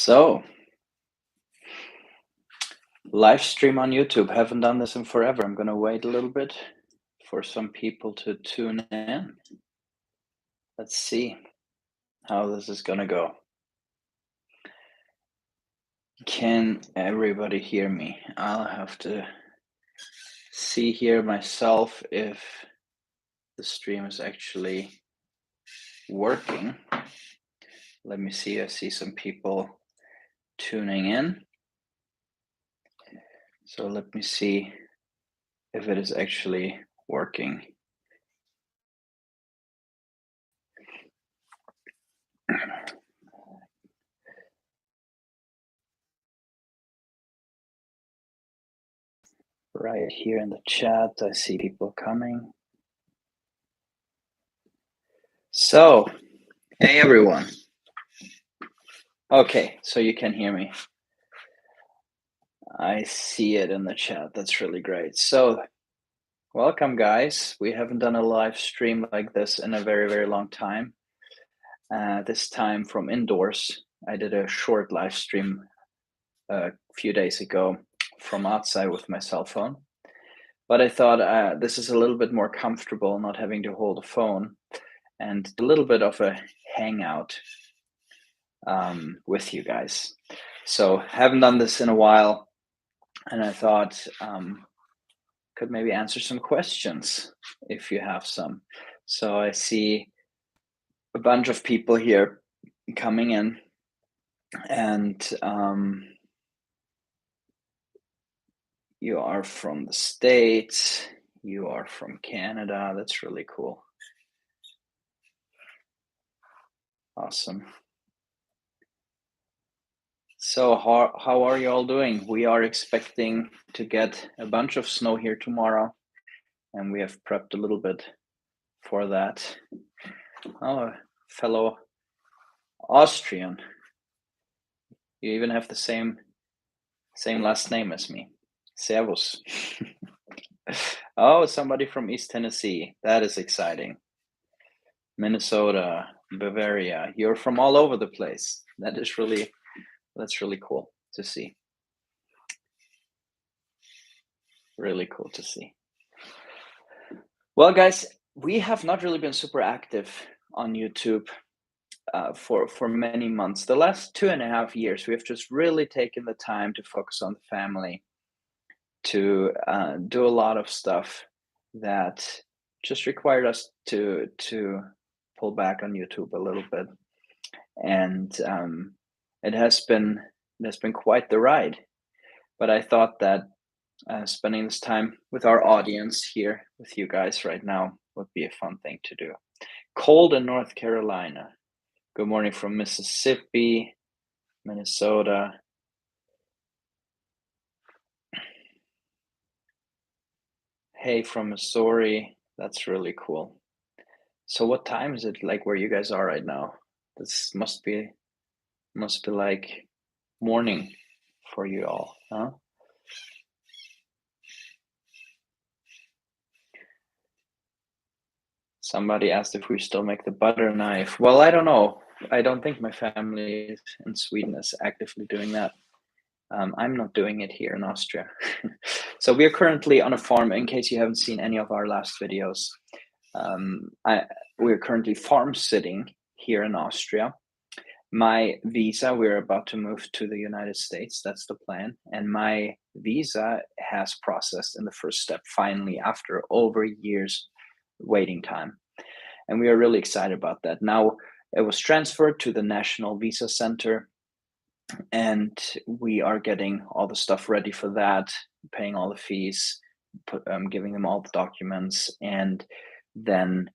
So, live stream on YouTube. Haven't done this in forever. I'm gonna wait a little bit for some people to tune in. Let's see how this is gonna go. Can everybody hear me? I'll have to see here myself if the stream is actually working. Let me see. I see some people tuning in. So let me see if it is actually working. Right here in the chat, I see people coming. So, hey everyone. Okay, so you can hear me. I see it in the chat. That's really great. So, welcome guys. We haven't done a live stream like this in a very, very long time. This time from indoors. I did a short live stream a few days ago from outside with my cell phone. But I thought this is a little bit more comfortable not having to hold a phone and a little bit of a hangout with you guys. So haven't done this in a while, and I thought could maybe answer some questions if you have some. So I see a bunch of people here coming in, and you are from the States, you are from Canada. That's really cool. Awesome. So how are you all doing? We are expecting to get a bunch of snow here tomorrow, and we have prepped a little bit for that. Oh, fellow Austrian. You even have the same last name as me. Servus. Oh, somebody from East Tennessee. That is exciting. Minnesota, Bavaria. You're from all over the place. That's really cool to see. Really cool to see. Well, guys, we have not really been super active on YouTube for many months. The last 2.5 years, we have just really taken the time to focus on the family, to do a lot of stuff that just required us to pull back on YouTube a little bit, and it has been quite the ride. But I thought that spending this time with our audience here with you guys right now would be a fun thing to do. Cold in North Carolina. Good morning from Mississippi, Minnesota. Hey from Missouri. That's really cool. So what time is it like where you guys are right now? This must be like morning for you all, huh? Somebody asked if we still make the butter knife. Well, I don't know. I don't think my family in Sweden is actively doing that. I'm not doing it here in Austria. So we are currently on a farm, in case you haven't seen any of our last videos. We're currently farm sitting here in Austria. My visa, we're about to move to the United States. That's the plan. And my visa has processed in the first step, finally, after over years waiting time. And we are really excited about that. Now, it was transferred to the National Visa Center, and we are getting all the stuff ready for that, paying all the fees, giving them all the documents, and then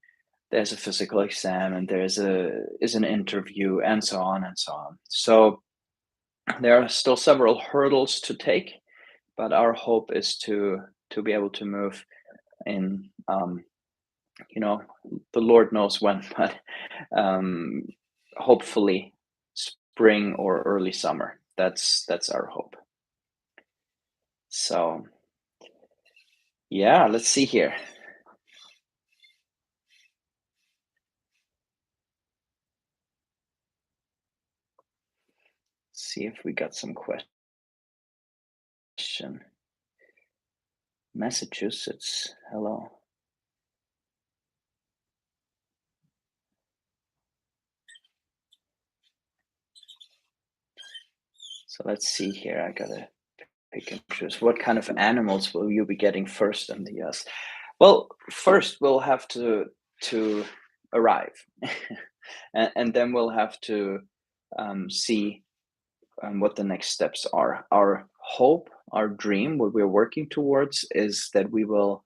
there's a physical exam, and is an interview, and so on and so on. So there are still several hurdles to take, but our hope is to be able to move in, the Lord knows when, but hopefully spring or early summer. That's our hope. So yeah, let's see here. see if we got some question. Massachusetts, hello. So let's see here. I gotta pick and choose. What kind of animals will you be getting first in the US? Well, first we'll have to arrive, and then we'll have to see what the next steps are. Our hope, our dream, what we're working towards is that we will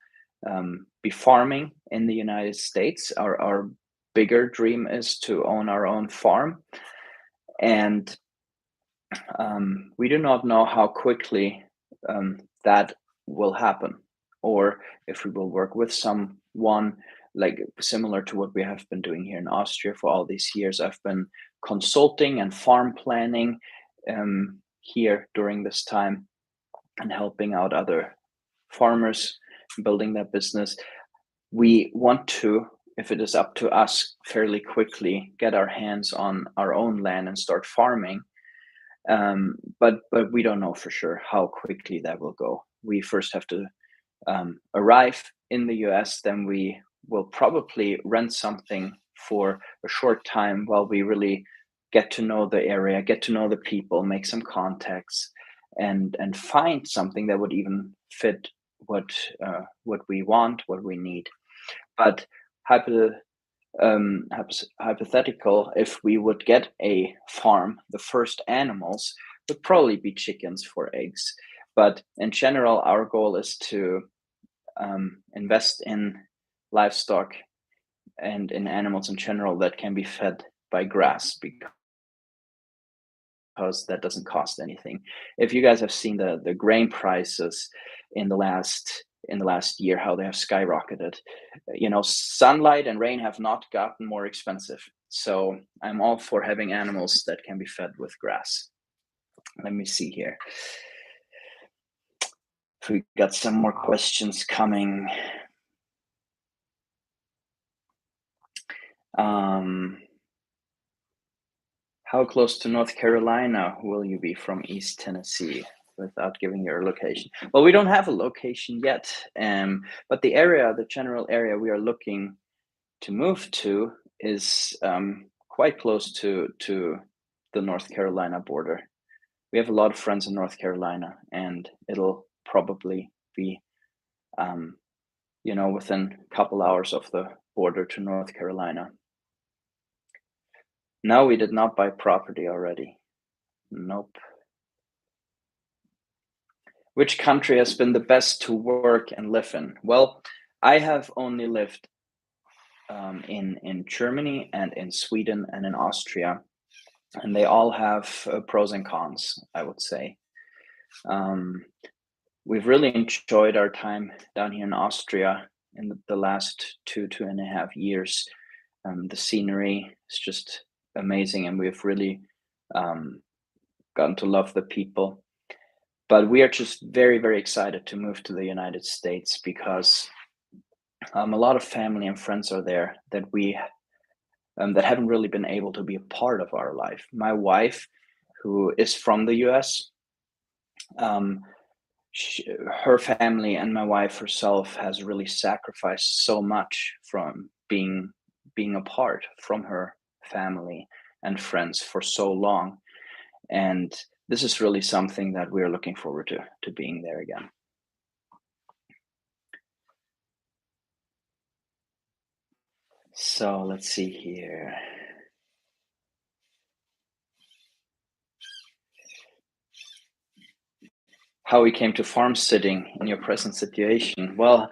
be farming in the United States. Our bigger dream is to own our own farm, and we do not know how quickly that will happen, or if we will work with someone like similar to what we have been doing here in Austria for all these years. I've been consulting and farm planning here during this time and helping out other farmers building their business. We want to, if it is up to us, fairly quickly get our hands on our own land and start farming. But we don't know for sure how quickly that will go. We first have to arrive in the US, then we will probably rent something for a short time while we really get to know the area, get to know the people, make some contacts, and find something that would even fit what we want, what we need. But hypothetical, if we would get a farm, the first animals would probably be chickens for eggs. But in general, our goal is to invest in livestock and in animals in general that can be fed by grass, because that doesn't cost anything. If you guys have seen the grain prices in the last year, how they have skyrocketed, sunlight and rain have not gotten more expensive. So I'm all for having animals that can be fed with grass. Let me see here if we got some more questions coming. How close to North Carolina will you be from East Tennessee, without giving your location? Well, we don't have a location yet, but the general area we are looking to move to is quite close to the North Carolina border. We have a lot of friends in North Carolina, and it'll probably be, within a couple hours of the border to North Carolina. No, we did not buy property already. Nope. Which country has been the best to work and live in? Well, I have only lived in Germany and in Sweden and in Austria, and they all have pros and cons, I would say. We've really enjoyed our time down here in Austria in the last 2.5 years. The scenery is just amazing, and we've really gotten to love the people. But we are just very, very excited to move to the United States, because a lot of family and friends are there that we that haven't really been able to be a part of our life. My wife, who is from the US, her family and my wife herself has really sacrificed so much from being apart from her family and friends for so long, and this is really something that we're looking forward to being there again. So let's see here. How we came to farm sitting in your present situation? Well,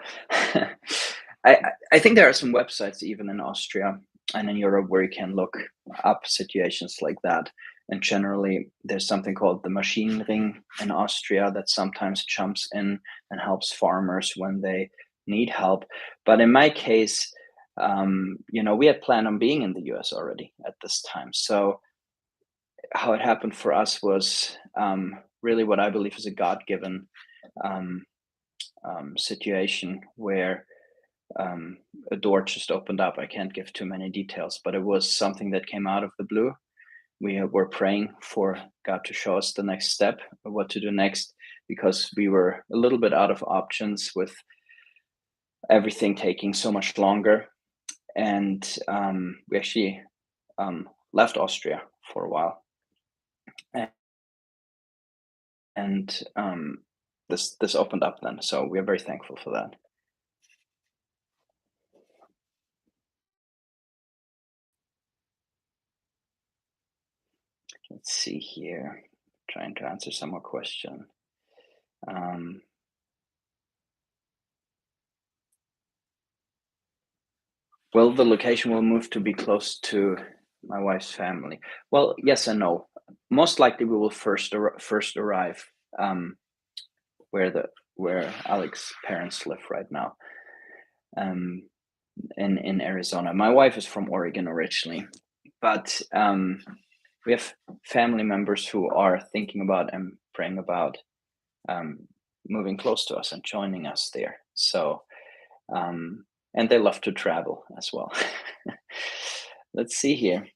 I think there are some websites even in Austria and in Europe where you can look up situations like that. And generally, there's something called the Maschinenring in Austria that sometimes jumps in and helps farmers when they need help. But in my case, we had planned on being in the US already at this time. So how it happened for us was really what I believe is a God-given um, situation where a door just opened up. I can't give too many details, but it was something that came out of the blue. we were praying for God to show us the next step of what to do next, because we were a little bit out of options with everything taking so much longer. And we actually left Austria for a while. And this opened up then. So we are very thankful for that. Let's see here. Trying to answer some more question. Well, the location will move to be close to my wife's family. Well, yes and no. Most likely, we will first arrive where Alex's parents live right now, in Arizona. My wife is from Oregon originally, but we have family members who are thinking about and praying about moving close to us and joining us there. So, and they love to travel as well. Let's see here.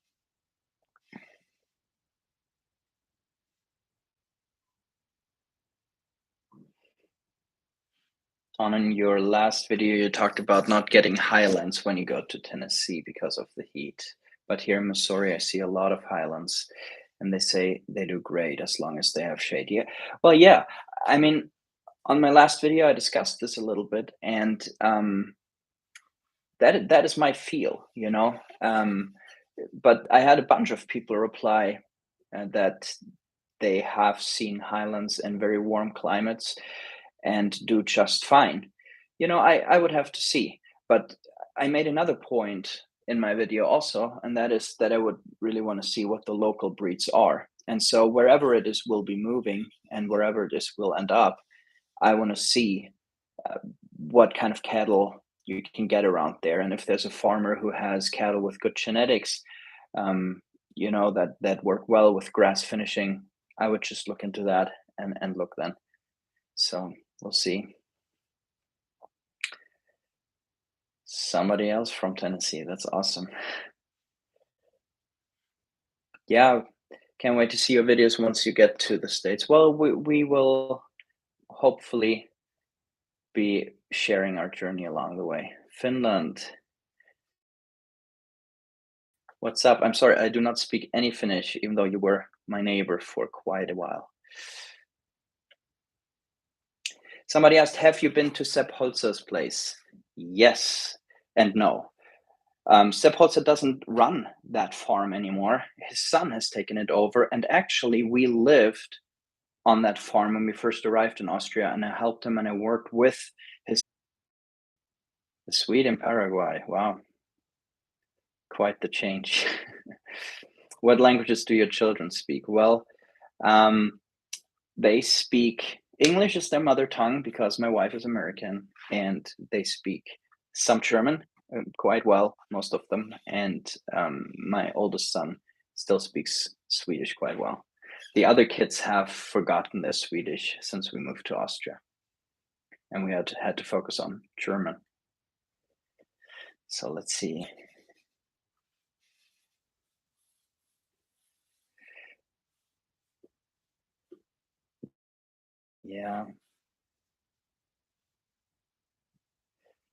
On your last video, you talked about not getting highlands when you go to Tennessee because of the heat. But here in Missouri, I see a lot of highlands, and they say they do great as long as they have shade. Yeah. Well, yeah. I mean, on my last video, I discussed this a little bit, and that is my feel, you know. But I had a bunch of people reply that they have seen highlands in very warm climates and do just fine. You know, I would have to see. But I made another point in my video also, and that is that I would really want to see what the local breeds are. And so wherever it is will be moving, and wherever it is will end up, I want to see what kind of cattle you can get around there. And if there's a farmer who has cattle with good genetics, you know, that work well with grass finishing, I would just look into that and look then. So we'll see. Somebody else from Tennessee. That's awesome. Yeah, can't wait to see your videos once you get to the States. Well, we will hopefully be sharing our journey along the way. Finland. What's up? I'm sorry, I do not speak any Finnish, even though you were my neighbor for quite a while. Somebody asked, have you been to Sepp Holzer's place? Yes and no. Sepp Holzer doesn't run that farm anymore. His son has taken it over, and actually we lived on that farm when we first arrived in Austria, and I helped him and I worked with his Sweden, Paraguay. Wow, quite the change. What languages do your children speak? Well, they speak English is their mother tongue because my wife is American, and they speak some German quite well, most of them. And my oldest son still speaks Swedish quite well. The other kids have forgotten their Swedish since we moved to Austria, and we had to focus on German. So let's see. Yeah.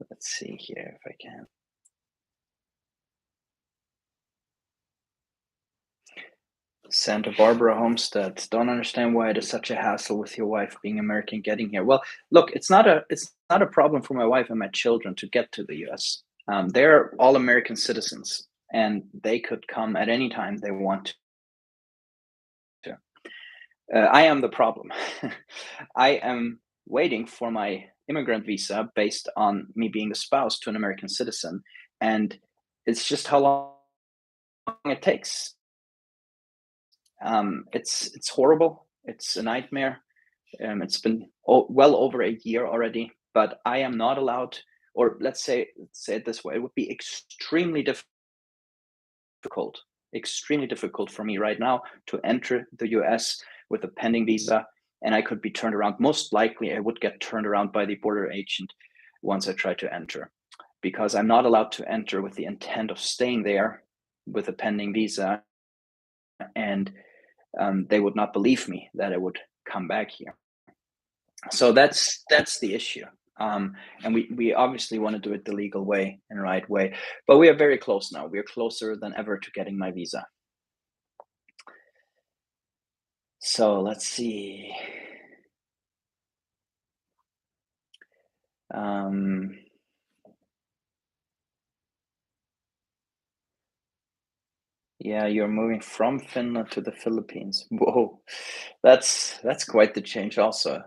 Let's see here if I can. Santa Barbara Homestead. Don't understand why it is such a hassle with your wife being American getting here. Well, look, it's not a problem for my wife and my children to get to the U.S. They're all American citizens, and they could come at any time they want to. I am the problem. I am waiting for my immigrant visa based on me being the spouse to an American citizen, and it's just how long it takes. It's horrible. It's a nightmare. It's been well over a year already, but I am not allowed, or let's say it this way, it would be extremely difficult for me right now to enter the US with a pending visa, and I could be turned around. Most likely, I would get turned around by the border agent once I try to enter, because I'm not allowed to enter with the intent of staying there with a pending visa and they would not believe me that I would come back here. So that's the issue. And we obviously want to do it the legal way and right way, but we are very close now. We are closer than ever to getting my visa. So let's see. Yeah, you're moving from Finland to the Philippines. Whoa, that's quite the change also.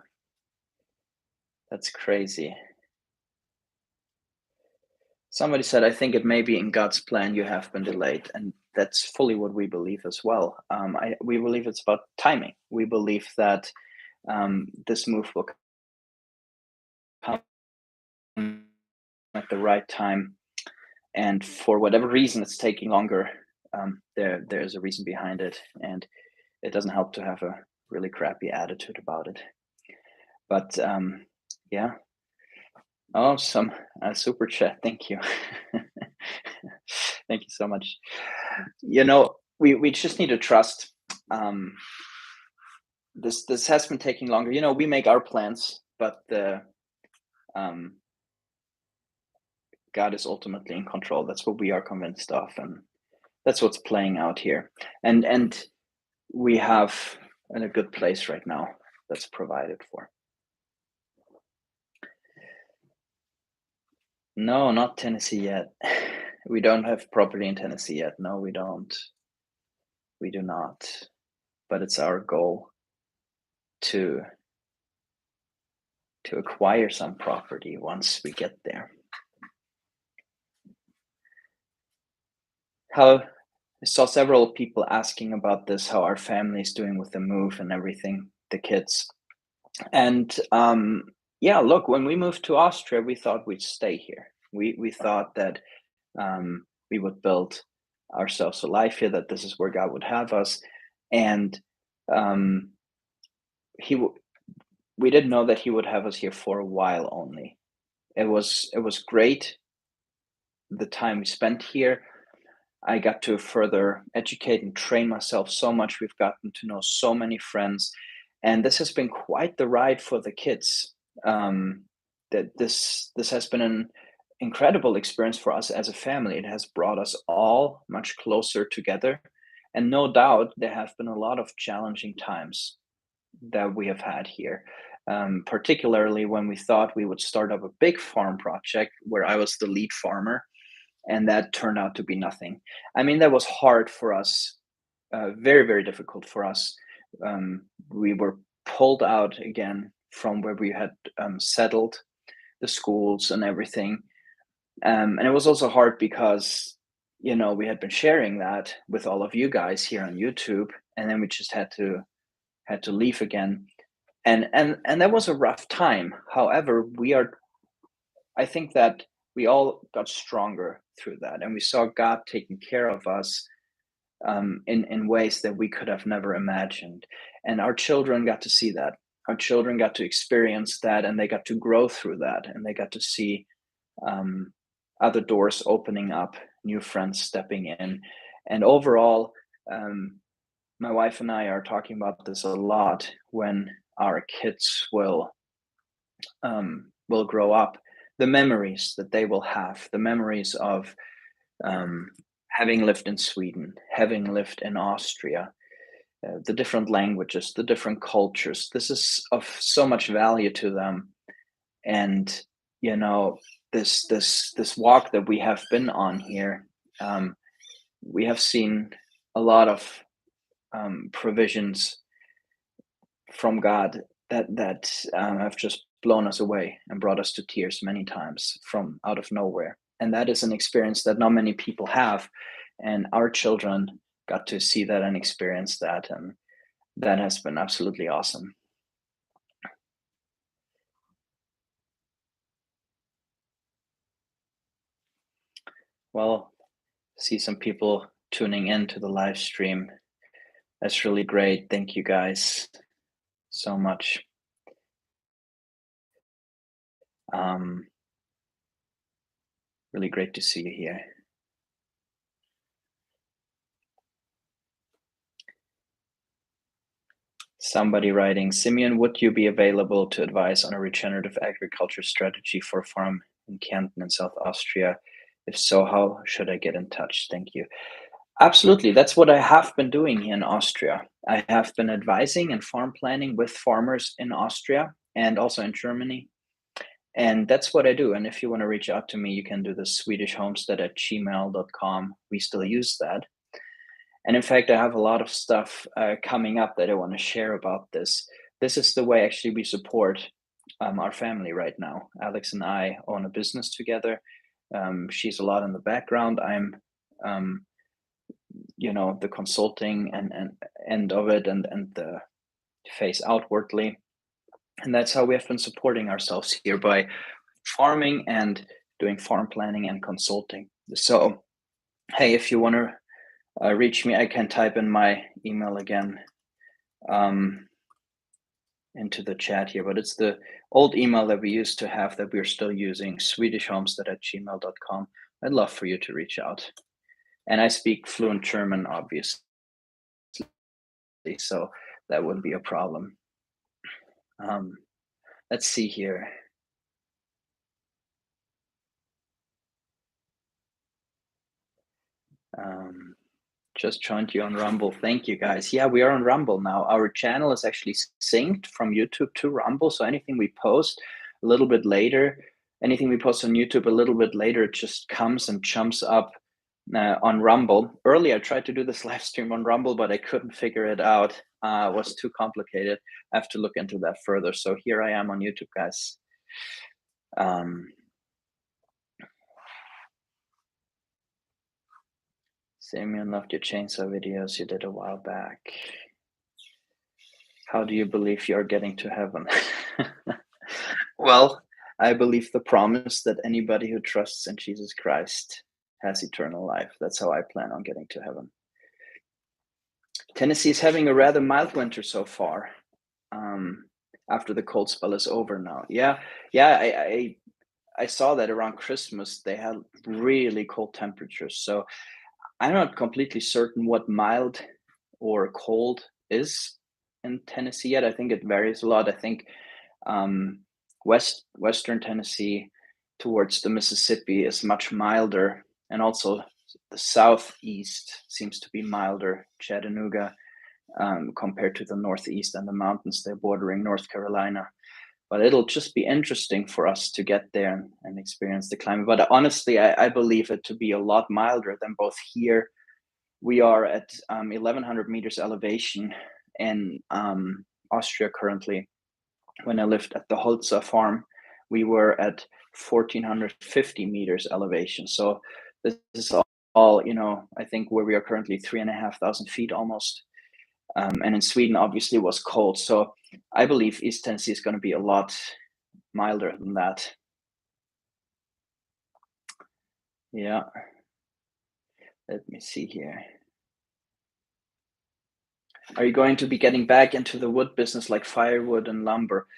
That's crazy. Somebody said, I think it may be in God's plan you have been delayed. And that's fully what we believe as well. We believe it's about timing. We believe that this move will come at the right time. And for whatever reason it's taking longer, there's a reason behind it. And it doesn't help to have a really crappy attitude about it. But yeah. Oh, some super chat. Thank you. Thank you so much. We just need to trust. This has been taking longer. We make our plans, but um, God is ultimately in control. That's what we are convinced of, and that's what's playing out here. And we have in a good place right now. That's provided for. No, not Tennessee yet. We don't have property in Tennessee yet. No, we don't. We do not. But it's our goal to acquire some property once we get there. I saw several people asking about this, how our family is doing with the move and everything, the kids. And yeah, look, when we moved to Austria, we thought we'd stay here. We thought that we would build ourselves a life here, that this is where God would have us. And we didn't know that he would have us here for a while only. It was great, the time we spent here. I got to further educate and train myself so much. We've gotten to know so many friends, and this has been quite the ride for the kids. That this has been an incredible experience for us as a family. It has brought us all much closer together, and no doubt there have been a lot of challenging times that we have had here. Particularly when we thought we would start up a big farm project where I was the lead farmer, and that turned out to be nothing. I mean, that was hard for us, very, very difficult for us. We were pulled out again from where we had settled the schools and everything. And it was also hard because, we had been sharing that with all of you guys here on YouTube, and then we just had to leave again. And that was a rough time. However, I think that we all got stronger through that, and we saw God taking care of us in ways that we could have never imagined. And our children got to see that. Our children got to experience that, and they got to grow through that, and they got to see other doors opening up, new friends stepping in. And overall, my wife and I are talking about this a lot. When our kids will grow up, the memories that they will have, the memories of having lived in Sweden, having lived in Austria, the different languages, the different cultures. This is of so much value to them. And this walk that we have been on here, we have seen a lot of provisions from God that have just blown us away and brought us to tears many times from out of nowhere. And that is an experience that not many people have. And our children got to see that and experience that. And that has been absolutely awesome. Well, see some people tuning in to the live stream. That's really great. Thank you guys so much. Really great to see you here. Somebody writing, Simeon, would you be available to advise on a regenerative agriculture strategy for a farm in Kärnten in South Austria? If so, how should I get in touch? Thank you. Absolutely. That's what I have been doing here in Austria. I have been advising and farm planning with farmers in Austria and also in Germany. And that's what I do. And if you want to reach out to me, you can do the Swedish Homestead at gmail.com. We still use that. And in fact, I have a lot of stuff coming up that I want to share about this. This is the way actually we support our family right now. Alex and I own a business together. She's a lot in the background. I'm, the consulting and end of it and the face outwardly. And that's how we have been supporting ourselves here by farming and doing farm planning and consulting. So, hey, if you want to reach me, I can type in my email again into the chat here, but it's the old email that we used to have that we're still using, swedishhomestead@gmail.com. I'd love for you to reach out. And I speak fluent German, obviously, so that wouldn't be a problem. Let's see here. Just joined you on Rumble. Thank you, guys. Yeah, we are on Rumble now. Our channel is actually synced from YouTube to Rumble. So anything we post a little bit later, anything we post on YouTube a little bit later, it just comes and jumps up on Rumble. Earlier, I tried to do this live stream on Rumble, but I couldn't figure it out. It was too complicated. I have to look into that further. So here I am on YouTube, guys. Simeon, loved your chainsaw videos you did a while back. How do you believe you're getting to heaven? Well, I believe the promise that anybody who trusts in Jesus Christ has eternal life. That's how I plan on getting to heaven. Tennessee is having a rather mild winter so far. After the cold spell is over now. Yeah. I saw that around Christmas they had really cold temperatures. So I'm not completely certain what mild or cold is in Tennessee yet. I think it varies a lot. I think Western Tennessee towards the Mississippi is much milder, and also the southeast seems to be milder, Chattanooga, compared to the northeast and the mountains there bordering North Carolina. But it'll just be interesting for us to get there and experience the climate. But honestly, I believe it to be a lot milder than both here. We are at 1,100 meters elevation in Austria currently. When I lived at the Holzer farm, we were at 1,450 meters elevation. So this is all, I think where we are currently 3,500 feet almost. And in Sweden, obviously, it was cold. So I believe East Tennessee is going to be a lot milder than that. Yeah. Let me see here. Are you going to be getting back into the wood business like firewood and lumber?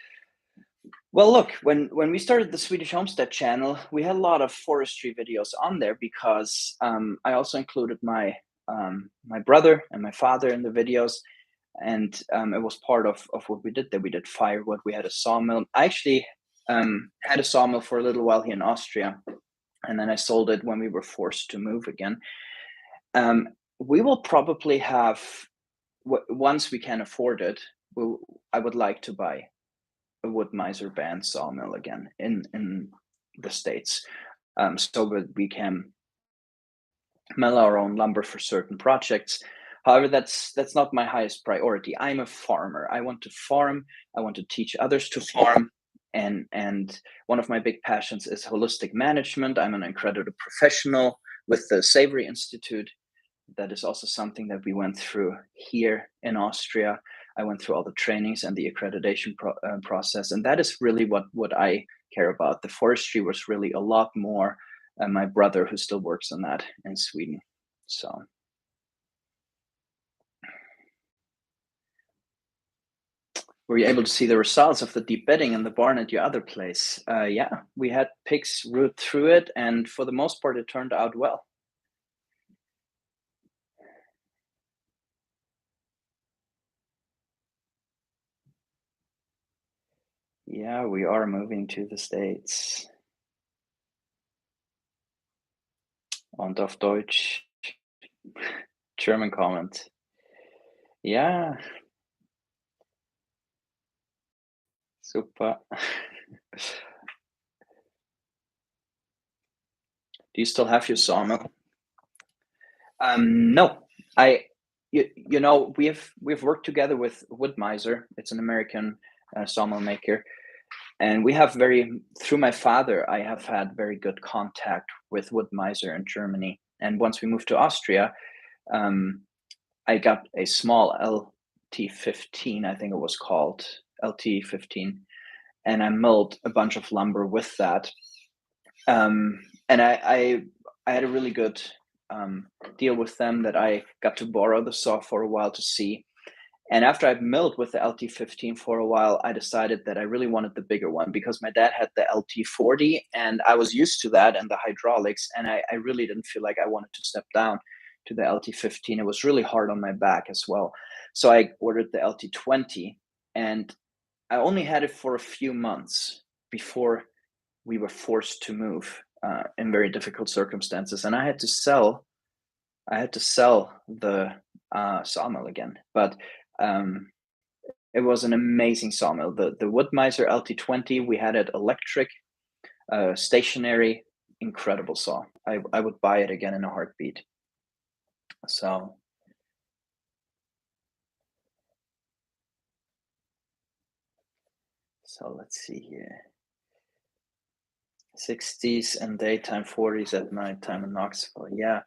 Well, look, when we started the Swedish Homestead channel, we had a lot of forestry videos on there because I also included my brother and my father in the videos. And it was part of what we did there. We did firewood. We had a sawmill. I actually had a sawmill for a little while here in Austria. And then I sold it when we were forced to move again. We will probably have, once we can afford it, I would like to buy a wood miser band sawmill again in the States, so that we can mill our own lumber for certain projects. However, that's not my highest priority. I'm a farmer. I want to farm. I want to teach others to farm. And one of my big passions is holistic management. I'm an accredited professional with the Savory Institute. That is also something that we went through here in Austria. I went through all the trainings and the accreditation process. And that is really what I care about. The forestry was really a lot more. My brother, who still works on that in Sweden. So. Were you able to see the results of the deep bedding in the barn at your other place? Yeah, we had pigs root through it, and for the most part, it turned out well. Yeah, we are moving to the States. Und auf Deutsch German comment. Ja, super. Do you still have your sawmill? No, you know, we've worked together with Woodmiser. It's an American sawmill maker, and we have through my father, I have had very good contact with Woodmiser in Germany. And once we moved to Austria, um, I got a small LT15, I think it was called LT15, and I milled a bunch of lumber with that. And I had a really good deal with them that I got to borrow the saw for a while to see. And after I've milled with the LT15 for a while, I decided that I really wanted the bigger one because my dad had the LT40 and I was used to that and the hydraulics. And I really didn't feel like I wanted to step down to the LT15. It was really hard on my back as well. So I ordered the LT20 and I only had it for a few months before we were forced to move in very difficult circumstances. And I had to sell the sawmill again. But um, it was an amazing sawmill. The Woodmiser LT20, we had it electric, stationary, incredible saw. I would buy it again in a heartbeat. So let's see here. 60s and daytime, 40s at nighttime in Knoxville. Yeah,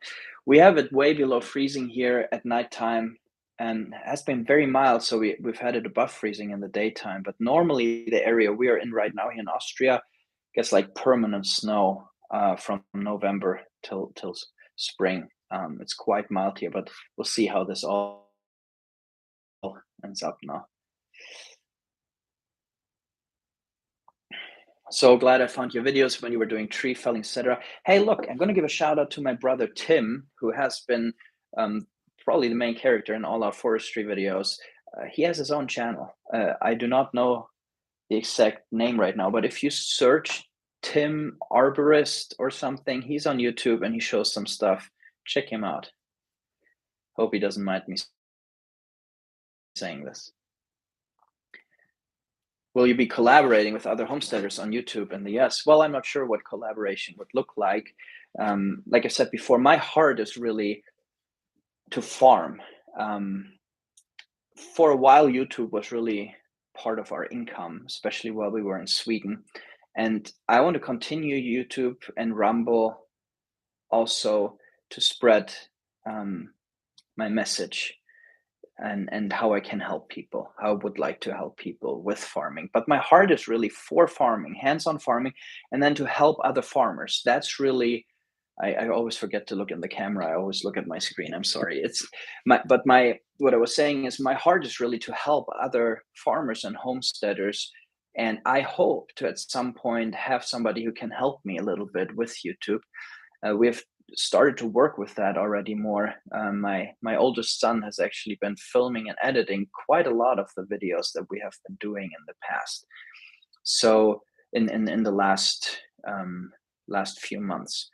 we have it way below freezing here at nighttime, and it has been very mild. So we've had it above freezing in the daytime. But normally, the area we are in right now here in Austria gets like permanent snow from November till spring. It's quite mild here, but we'll see how this all ends up now. So glad I found your videos when you were doing tree felling, etc. Hey, look, I'm going to give a shout out to my brother Tim, who has been probably the main character in all our forestry videos. He has his own channel. I do not know the exact name right now, but if you search Tim Arborist or something, he's on YouTube and he shows some stuff. Check him out. Hope he doesn't mind me saying this. Will you be collaborating with other homesteaders on YouTube in the US? Well, I'm not sure what collaboration would look like. Like I said before, my heart is really to farm. For a while, YouTube was really part of our income, especially while we were in Sweden. And I want to continue YouTube and Rumble also to spread my message and how I can help people, how I would like to help people with farming. But my heart is really for farming, hands-on farming, and then to help other farmers. That's really, I always forget to look in the camera. I always look at my screen. I'm sorry. What I was saying is my heart is really to help other farmers and homesteaders. And I hope to at some point have somebody who can help me a little bit with YouTube. We've started to work with that already more. My oldest son has actually been filming and editing quite a lot of the videos that we have been doing in the past. So in the last few months,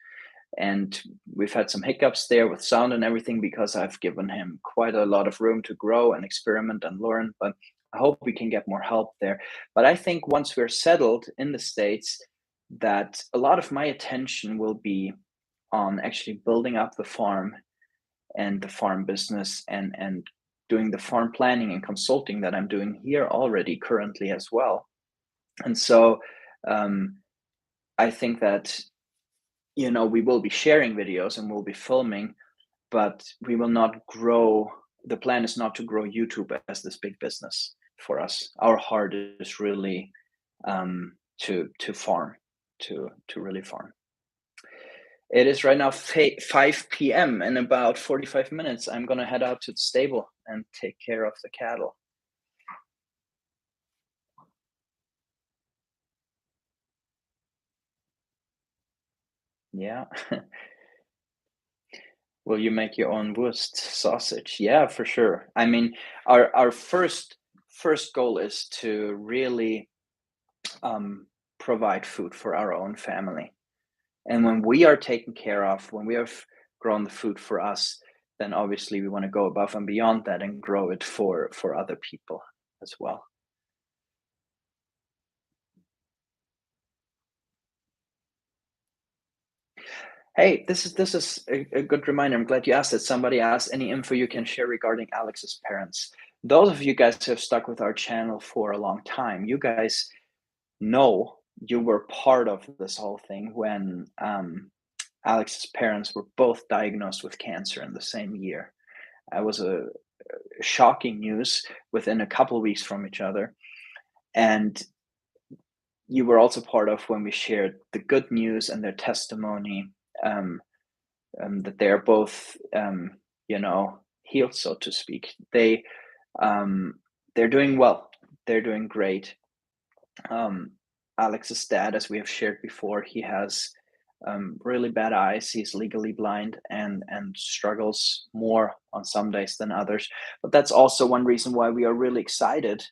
and we've had some hiccups there with sound and everything because I've given him quite a lot of room to grow and experiment and learn. But I hope we can get more help there. But I think once we're settled in the States, that a lot of my attention will be on actually building up the farm and the farm business and doing the farm planning and consulting that I'm doing here already currently as well. And so I think that we will be sharing videos and we'll be filming, but we will not grow. The plan is not to grow YouTube as this big business for us. Our heart is really to farm, to really farm. It is right now 5 p.m. In about 45 minutes, I'm going to head out to the stable and take care of the cattle. Yeah. Will you make your own Wurst sausage? Yeah, for sure. I mean, our first goal is to really provide food for our own family. And when we are taken care of, when we have grown the food for us, then obviously we want to go above and beyond that and grow it for other people as well. Hey, this is a good reminder. I'm glad you asked it. Somebody asked any info you can share regarding Alex's parents. Those of you guys who have stuck with our channel for a long time, you guys know you were part of this whole thing when Alex's parents were both diagnosed with cancer in the same year. It was a shocking news within a couple of weeks from each other. And you were also part of when we shared the good news and their testimony, um, that they're both, healed, so to speak. Um, they're doing well. They're doing great. Um, Alex's dad, as we have shared before, he has really bad eyes. He's legally blind and struggles more on some days than others. But that's also one reason why we are really excited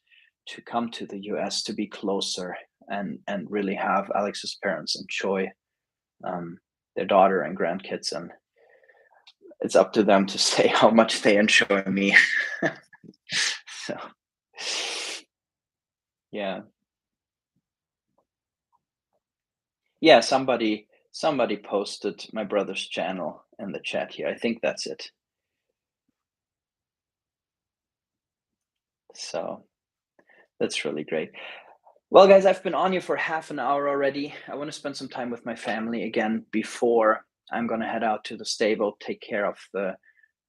to come to the US to be closer and really have Alex's parents enjoy um, their daughter and grandkids. And it's up to them to say how much they enjoy me. So, yeah. Yeah, somebody posted my brother's channel in the chat here. I think that's it. So that's really great. Well, guys, I've been on here for half an hour already. I want to spend some time with my family again before I'm going to head out to the stable, take care of the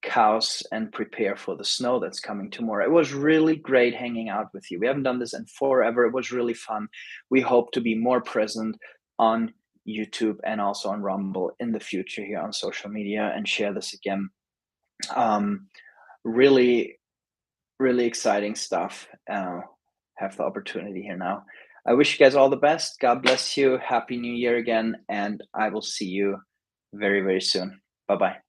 cows, and prepare for the snow that's coming tomorrow. It was really great hanging out with you. We haven't done this in forever. It was really fun. We hope to be more present on YouTube and also on Rumble in the future here on social media and share this again. Um, really, really exciting stuff. Have the opportunity here now. I wish you guys all the best. God bless you. Happy New Year again. And I will see you very, very soon. Bye bye.